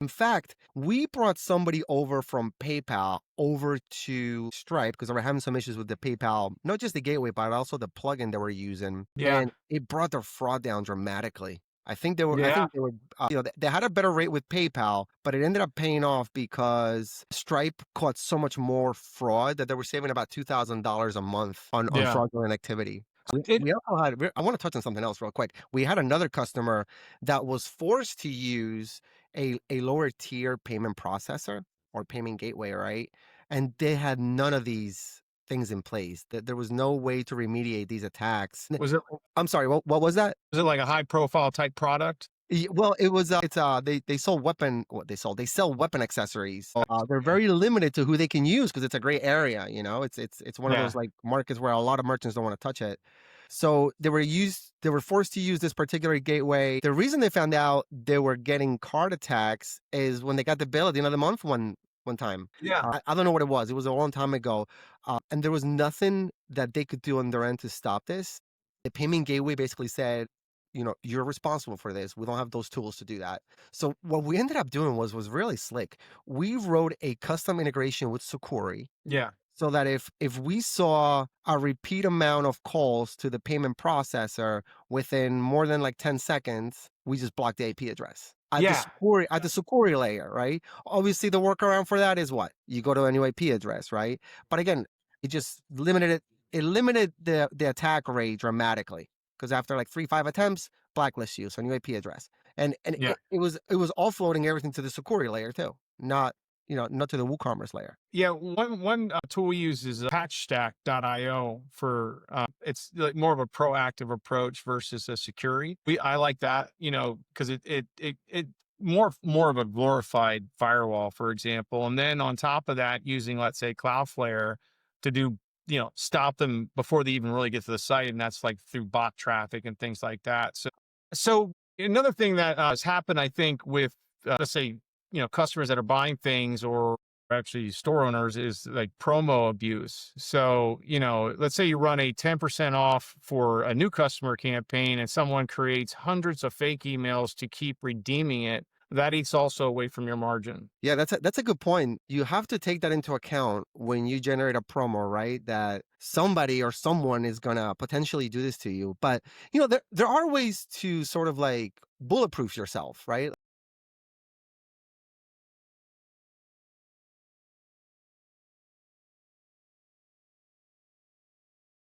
In fact, we brought somebody over from PayPal over to Stripe because they were having some issues with the PayPal, not just the gateway, but also the plugin they were using, Yeah. and it brought their fraud down dramatically. I Yeah. think they were, they had a better rate with PayPal, but it ended up paying off because Stripe caught so much more fraud that they were saving about $2,000 a month on Yeah. fraudulent activity. It We also had, I want to touch on something else real quick. We had another customer that was forced to use a lower tier payment processor or payment gateway, right? And they had none of these things in place. That there was no way to remediate these attacks. was it I'm sorry, what was that? was it like a high profile type product? Well, it was they sold they sell weapon accessories. They're very limited to who they can use because it's a gray area. It's one of Yeah. those like markets where a lot of merchants don't want to touch it. So they were forced to use this particular gateway. The reason they found out they were getting card attacks is when they got the bill at the end of the month one time. Yeah. I don't know what it was. It was a long time ago, and there was nothing that they could do on their end to stop this. The payment gateway basically said, you're responsible for this. We don't have those tools to do that. So what we ended up doing was really slick. We wrote a custom integration with Sucuri Yeah. so that if we saw a repeat amount of calls to the payment processor within more than like 10 seconds, we just block the IP address. Yeah. At the Sucuri layer, right? Obviously, the workaround for that is what? You go to a new IP address, right? But again, it just limited the attack rate dramatically. Because after like 3, 5 attempts, blacklist you, so new IP address. And Yeah. it was offloading everything to the Sucuri layer too, not to the WooCommerce layer. Yeah, one tool we use is patchstack.io for it's like more of a proactive approach versus a security. I like that, because it more of a glorified firewall, for example. And then on top of that, using, let's say, Cloudflare to do, stop them before they even really get to the site, and that's like through bot traffic and things like that. So another thing that has happened, I think, with let's say, customers that are buying things, or actually store owners, is like promo abuse. So, let's say you run a 10% off for a new customer campaign and someone creates hundreds of fake emails to keep redeeming it. That eats also away from your margin. Yeah, that's a good point. You have to take that into account when you generate a promo, right? That somebody or someone is gonna potentially do this to you. But there are ways to sort of like bulletproof yourself, right?